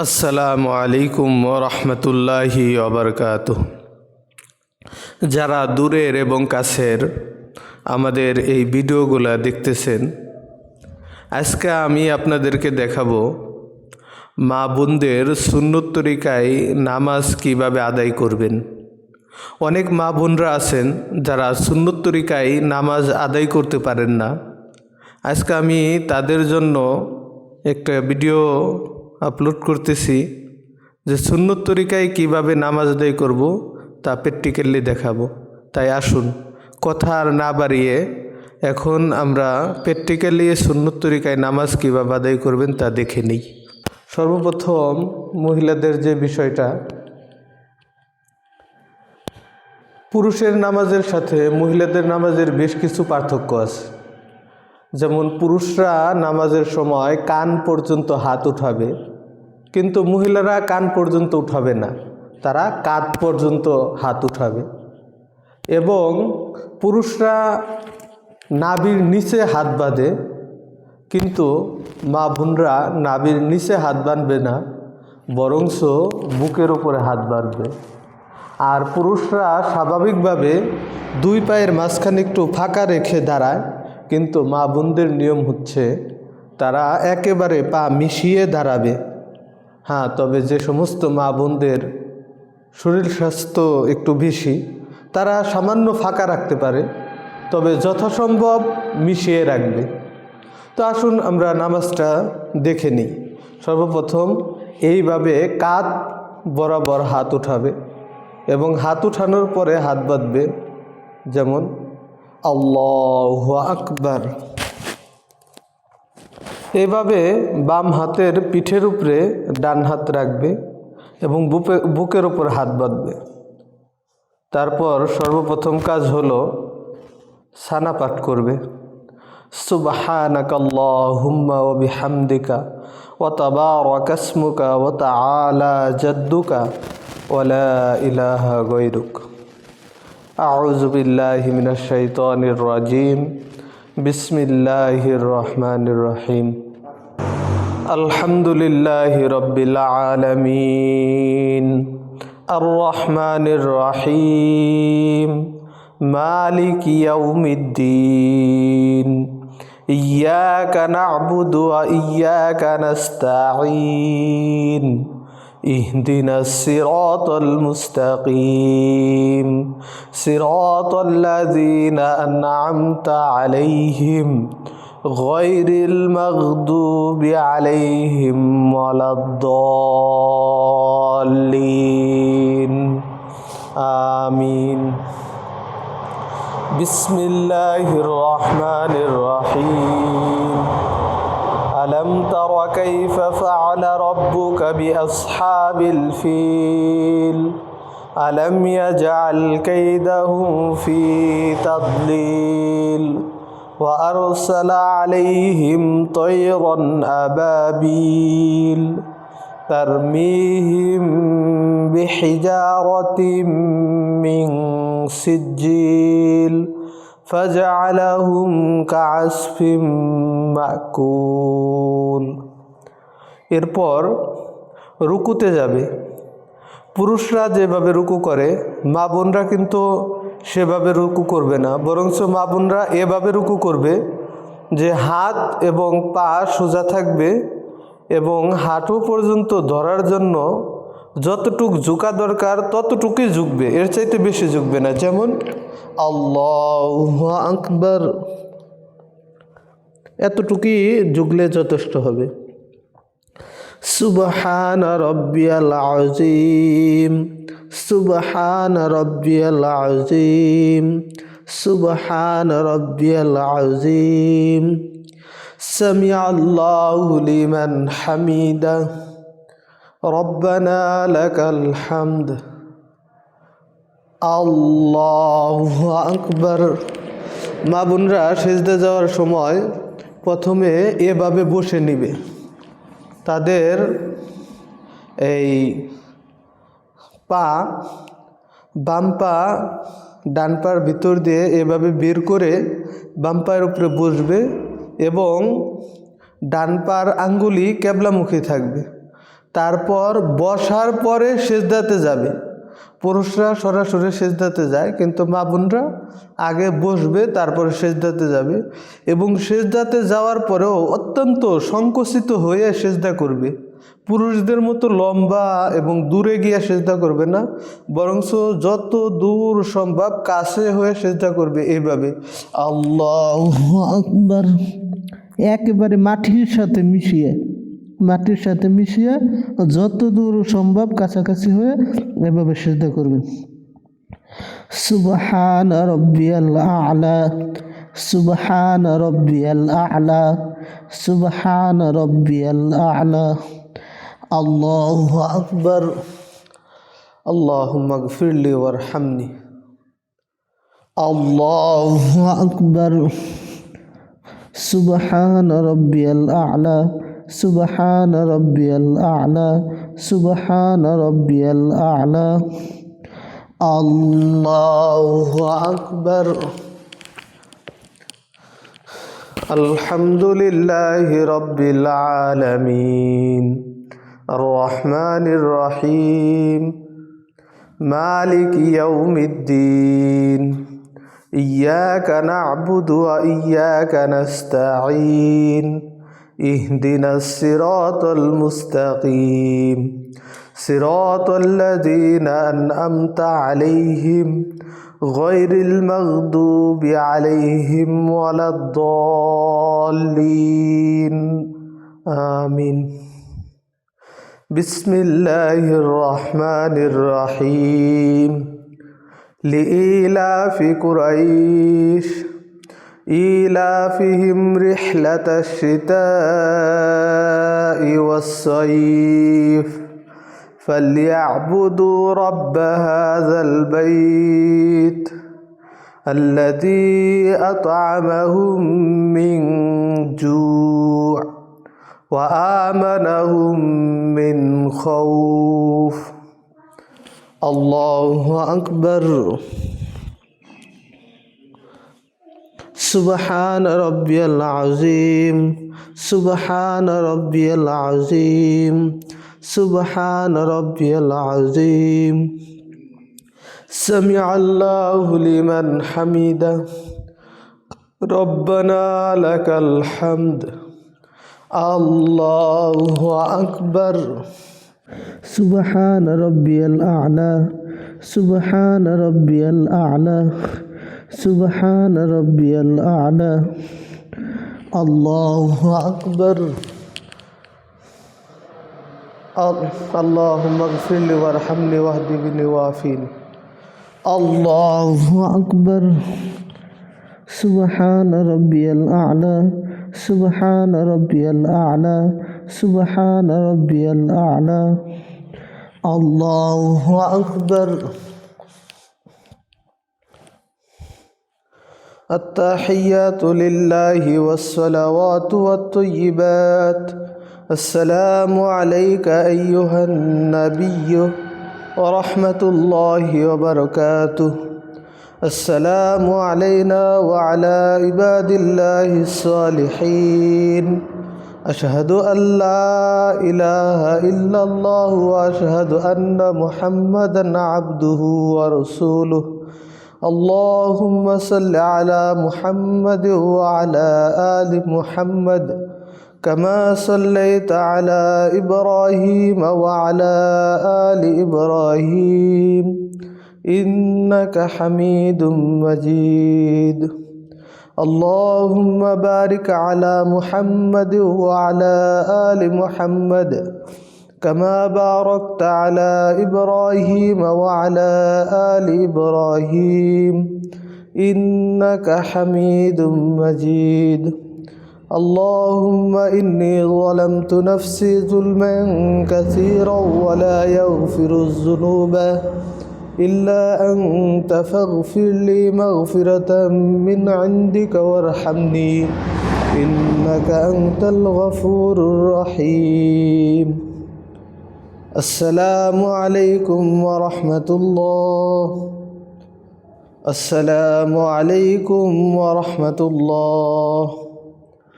আসসালামু আলাইকুম রহমতুল্লাহি ওবরকাতুহ। যারা দূরের এবং কাছের আমাদের এই ভিডিওগুলো দেখতেছেন, আজকে আমি আপনাদেরকে দেখাবো মা বোনদের সুন্নত তরিকায় নামাজ কিভাবে আদায় করবেন। অনেক মা বোনরা আছেন যারা সুন্নত তরিকায় নামাজ আদায় করতে পারেন না। আজকে আমি তাদের জন্য একটা ভিডিও আপলোড করতেছি যে সুন্নত তরিকায় কিভাবে নামাজ আদায় করব তা প্র্যাকটিক্যালি দেখাবো। তাই আসুন কথা আর না বাড়িয়ে এখন আমরা প্র্যাকটিক্যালি সুন্নত তরিকায় নামাজ কিভাবে আদায় করবেন তা দেখে নিই। সর্বপ্রথম মহিলাদের যে বিষয়টা, পুরুষের নামাজের সাথে মহিলাদের নামাজের বেশ কিছু পার্থক্য আছে। যেমন পুরুষরা নামাজের সময় কান পর্যন্ত হাত উঠাবে, কিন্তু মহিলারা কান পর্যন্ত উঠাবে না, তারা কাঁধ পর্যন্ত হাত উঠাবে। এবং পুরুষরা নাভির নিচে হাত বাঁধে, কিন্তু মা বোনরা নাভির নিচে হাত বাঁধবে না, বরঞ্চ বুকের উপরে হাত বাঁধবে। আর পুরুষরা স্বাভাবিকভাবে দুই পায়ের মাঝখানে একটু ফাঁকা রেখে দাঁড়ায়, কিন্তু মা বোনদের নিয়ম হচ্ছে তারা একেবারে পা মিশিয়ে দাঁড়াবে। হ্যাঁ, তবে যে সমস্ত মা বোনদের শরীর স্বাস্থ্য একটু বেশি, তারা সামান্য ফাঁকা রাখতে পারে, তবে যথাসম্ভব মিশিয়ে রাখবে। তো আসুন আমরা নামাজটা দেখে নিই। সর্বপ্রথম এইভাবে কাঁধ বরাবর হাত উঠাবে এবং হাত উঠানোর পরে হাত বাঁধবে, যেমন আল্লাহু আকবার। এইভাবে বাম হাতের পিঠের উপরে ডান হাত রাখবে এবং বুকের উপর হাত বাঁধবে। তারপর সর্বপ্রথম কাজ হলো সানা পাঠ করবে, সুবহানাকাল্লাহুম্মা ওয়া বিহামদিকা ওয়া তাবারাকা ইসমুকা ওয়া তাআলা জাদ্দুকা ওয়া লা ইলাহা গায়রুক। আউযু বিল্লাহি মিনাশ শাইতানির রাজিম। বিসমিল্লাহির রহমানির রহিম। আলহামদুলিল্লাহি রাব্বিল আলামিন, আর রহমানির রহিম, মালিকি ইয়াউমিদ্দিন, ইয়্যাকা না'বুদু ওয়া ইয়্যাকা নাস্তাঈন, ইহদিনাস সিরাতাল মুস্তাকিম, সিরাতাল লাযীনা আন'আমতা আলাইহিম গায়রিল মাগদুবি আলাইহিম ওয়ালাদ-দাল্লিন। আমিন। বিসমিল্লাহির রহমানির রহিম। আলম তারা কাইফা ফাআলা রাব্বুকা বিআসহাবিল ফিল আলম ইয়াজআল কাইদাহুম ফি তাদলিল ওয়া আরসালা আলাইহিম তায়রান আবাবিল তারমিহিম বিহিজারাতিম মিন সিজ্জিল ফাজআলাহুম কাআসফিম মাকুল। এরপর রুকুতে যাবে। পুরুষরা যেভাবে রুকু করে মা বোনরা কিন্তু সেভাবে রুকু করবে না, বরঞ্চ মা বোনরা এভাবে রুকু করবে যে হাত এবং পা সোজা থাকবে এবং হাঁটু পর্যন্ত ধরার জন্য যতটুক ঝুঁকা দরকার ততটুকুই ঝুঁকবে, এর চাইতে বেশি ঝুঁকবে না। যেমন আল্লাহু আকবার, এতটুকুই ঝুঁকলে যথেষ্ট হবে। সুবহানা রাব্বিয়াল আযীম, সুবহানা রাব্বিয়াল আযীম, সুবহানা রাব্বিয়াল আযীম, সামিআল্লাহু লিমান হামিদা, রব্বানা লাকাল হামদ, আল্লাহু আকবার। মা বোনরা সিজদা যাওয়ার সময় প্রথমে এভাবে বসে নিবে, তাদের এই পা বাম পা ডান পার ভিতর দিয়ে এভাবে বের করে বাম পায়ের উপরে বসবে এবং ডান পার আঙ্গুলি কেবলামুখী থাকবে। তারপর বসার পরে সেজদাতে যাবে। পুরুষরা সরাসরি সেজদাতে যায়, কিন্তু মা বোনরা আগে বসবে, তারপরে সেজদাতে যাবে। এবং সেজদাতে যাওয়ার পরেও অত্যন্ত সংকুচিত হয়ে সেজদা করবে। পুরুষদের মতো লম্বা এবং দূরে গিয়ে সেজদা করবে না, বরঞ্চ যত দূর সম্ভব কাছে হয়ে সেজদা করবে। এইভাবে আল্লাহু আকবার, একেবারে মাটির সাথে মিশিয়ে যত দূর সম্ভব কাছাকাছি হয়ে এভাবে সিজদা করবেন। সুবহান রাব্বিয়াল আ'লা, সুবহান রাব্বিয়াল আ'লা, সুবহান রাব্বিয়াল আ'লা। আল্লাহু আকবার। আল্লাহুম্মা গফিরলি ওয়ারহামনি। আল্লাহু আকবার। সুবহান রাব্বিয়াল আ'লা, সুবহান রাব্বিয়াল আ'লা, সুবহান রাব্বিয়াল আ'লা। আল্লাহু আকবার। আলহামদুলিল্লাহি রাব্বিল আলামিন, আর রহমানির রহিম, মালিকি ইয়াউমিদ্দিন, ইয়্যাকা না'বুদু ওয়া ইয়্যাকা নাস্তাঈন, ইহদিনাস সিরাতাল মুস্তাকিম, সিরাতাল লাযীনা আন'আমতা আলাইহিম গায়রিল মাগদুবি আলাইহিম ওয়ালাদ-দাল্লিন। আমিন। বিসমিল্লাহির রহমানির রহিম। লিইলাফি কুরাইশ ইলাফিহিম রিহলাতাশ শিতাই ওয়াস-সাইফ ফালইয়াবুদু রাব্ব হাযাল বাইত আল্লাযী আত'আমাহুম মিন জু' ওয়া আমানাহুম মিন খাউফ। আল্লাহু আকবার। সুবহান রাব্বিয়াল আযীম, সুবহান রাব্বিয়াল আযীম, সুবহান রাব্বিয়াল আযীম। সামিআল্লাহু লিমান হামিদা, রব্বানা লাকাল হামদ। আল্লাহু আকবার। সুবহান রাব্বিয়াল আ'লা, সুবহান রাব্বিয়াল আ'লা, সুবহান রাব্বিয়াল আ'লা। আল্লাহু আকবার। আল্লাহুম্মা গফিরলি ওয়ারহামনি ওয়াহদিনি ওয়াফিনি। আল্লাহু আকবার। সুবহান রাব্বিয়াল আ'লা, সুবহান রাব্বিয়াল আ'লা, সুবহান রাব্বিয়াল আ'লা। আল্লাহু আকবার। আত-তাহিয়াতু লিল্লাহি ওয়াস-সালাওয়াতু ওয়াত-তাইয়্যিবাত। আসসালামু আলাইকা আইয়ুহান নাবিয়্যু ওয়া রাহমাতুল্লাহি ওয়া বারাকাতুহু। আসসালামু আলাইনা ওয়া আলা ইবাদিল্লাহিস সালিহিন। আশহাদু আল্লা ইলাহা ইল্লাল্লাহু ওয়া আশহাদু আন্না মুহাম্মাদান আবদুহু ওয়া রাসূলুহু। আল্লাহুম্মা সাল্লি আলা মুহাম্মাদ ওয়া আলা আলি মুহাম্মাদ কামা সাল্লাইতা আলা ইব্রাহিম ওয়া আলা আলি ইব্রাহিম ইন্নাকা হামিদুম মাজিদ। আল্লাহুম্মা বারিক আলা মুহাম্মাদ ওয়া আলা আলি মুহাম্মাদ কামা বারাকতা আলা ইব্রাহিম ওয়া আলা আলি ইব্রাহিম ইন্নাকা হামিদুম মাজিদ। আল্লাহুম্মা ইন্নী যালামতু নাফসি যুলমান কাসীরান ওয়া লা ইয়াগফিরুয যুনুবা ইল্লা আনতা ফাগফির লি মাগফিরাতাম মিন ইনদিকা ওয়ারহামনি ইন্নাকা আনতাল গফুরুর রহিম। আসসালামু আলাইকুম ওয়া রাহমাতুল্লাহ। আসসালামু আলাইকুম ওয়া রাহমাতুল্লাহ।